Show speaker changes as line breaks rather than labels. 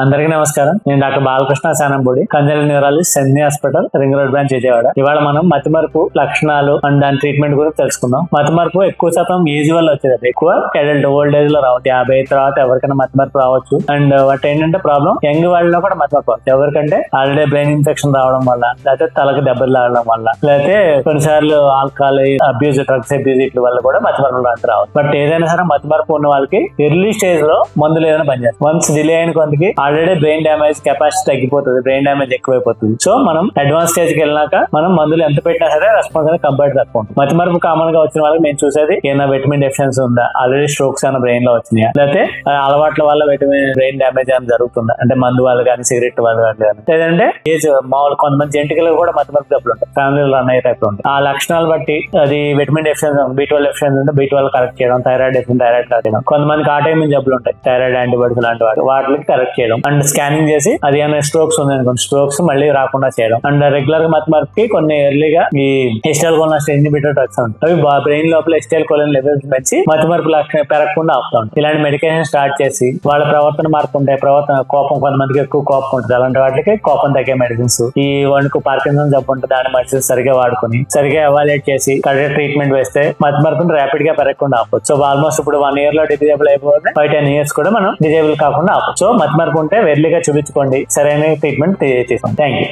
అందరికీ నమస్కారం. నేను doctor Balakrishna Sanampudi, consultant neurologist, Sentini hospital, ring road branch, Vijayawada. ఇవాళ మనం మతిమరుపు లక్షణాలు అండ్ దాని ట్రీట్మెంట్ గురించి తెలుసుకుందాం. మతిమరుపు ఎక్కువ శాతం ఏజ్ వల్ల వచ్చేది, ఎక్కువ అడల్ట్ ఓల్డ్ ఏజ్ లో రావచ్చు. 50 తర్వాత ఎవరికైనా మతిమరుపు రావచ్చు. అండ్ వాటి ఏంటంటే ప్రాబ్లం యంగ్ వాళ్ళలో కూడా మతిమరుపు రావచ్చు. ఎవరికంటే ఆల్రెడీ బ్రెయిన్ ఇన్ఫెక్షన్ రావడం వల్ల, లేకపోతే తలకు దెబ్బలు తాగడం వల్ల, లేకపోతే కొన్నిసార్లు ఆల్కహాల్ అబ్యూజ్, డ్రగ్స్ అబ్యూజ్ వీటి వల్ల కూడా మతిమరుపు లాంటి రావచ్చు. బట్ ఏదైనా సరే మతిమరుపు ఉన్న వాళ్ళకి ఎర్లీ స్టేజ్ లో మందులు ఏదైనా పనిచేస్తాయి. వన్స్ డిలే అయిన కొంతకి ఆల్రెడీ బ్రెయిన్ డ్యామేజ్ కెపాసిటీ తగ్గిపోతుంది, బ్రెయిన్ డ్యామేజ్ ఎక్కువైపోతుంది. సో మనం అడ్వాన్స్ స్టేజ్ కి వెళ్ళినాక మనం మందులు ఎంత పెట్టినా సరే రెస్పాన్స్ అనేది కంపేర్ తక్కువ ఉంటుంది. మతిమరుపు కామన్ గా వచ్చిన వాళ్ళకి మేము చూసేది ఏమైనా విటమిన్ డెఫిషియన్సీ ఉందా, ఆల్రెడీ స్ట్రోక్స్ అన్న బ్రెయిన్ లో వచ్చినాయా, లేకపోతే అలవాట్ల వల్ల విటమిన్ బ్రెయిన్ డ్యామేజ్ అని జరుగుతుందా, అంటే మందు వాళ్ళు కానీ సిగరెట్ వాళ్ళు కానీ, లేదంటే ఏజ్ మామూలు కొంతమంది జెంటికల్ కూడా మతిమరుపు జబ్బులు ఉంటాయి, ఫ్యామిలీలో అన్న టైప్ లో ఉంటాయి. ఆ లక్షణాలు బట్టి అది విటమిన్ డెఫిషియన్సీ, B12 డెఫిషియన్సీ ఉంటే B12 కరెక్ట్ చేయడం, థైరాయిడ్ డెఫిషియన్సీ థైరాయిడ్ కరెక్ట్ చేయడం, కొంతమందికి ఆటోఇమ్యూన్ జబ్బులు ఉంటాయి, థైరాయిడ్ యాంటీబాడీస్ లాంటి వాటికి కరెక్ట్ చేయడం, అండ్ స్కానింగ్ చేసి అది ఏమైనా స్ట్రోక్స్ ఉంది అనుకోండి, స్ట్రోక్స్ మళ్ళీ రాకుండా చేయడం. అండ్ రెగ్యులర్ గా మతిమరుపుకి కొన్ని ఎర్లీగా ఈ ఎస్టియల్ కొలెస్ట్రాల్ ఇన్హిబిటర్ డ్రగ్స్ ఉంటాయి, అవి బ్రెయిన్ లోపల ఎస్టియల్ కొలెన్ లెవెల్స్ పెంచి మతిమరుపు లక్షణం పెరగకుండా ఆపుతా ఉంటాయి. ఇలాంటి మెడికేషన్ స్టార్ట్ చేసి వాళ్ళ ప్రవర్తన మార్పు ఉంటాయి, కోపం, కొంతమందికి ఎక్కువ కోపం ఉంటుంది, అలాంటి వాటికి కోపం తగ్గే మెడిసిన్స్, ఈ వణుకు పార్కిన్సన్ జబ్బు ఉంటుంది దాని మెడిసిన్స్ సరిగా వాడుకొని సరిగా ఎవాల్యుయేట్ చేసి కరెక్ట్ ట్రీట్మెంట్ వేస్తే మతిమరుపుని ర్యాపిడ్ గా పెరగకుండా ఆపొచ్చు. సో ఆల్మోస్ట్ ఇప్పుడు 1 year లో డిజేబుల్ అయిపోతే 10 years కూడా మనం డిజేబుల్ కాకుండా ఆపొచ్చు. సో మతిమరుపు ఉంటే ఎర్లీగా చూపించుకోండి, సరైన ట్రీట్మెంట్ తీసుకోండి. Thank you.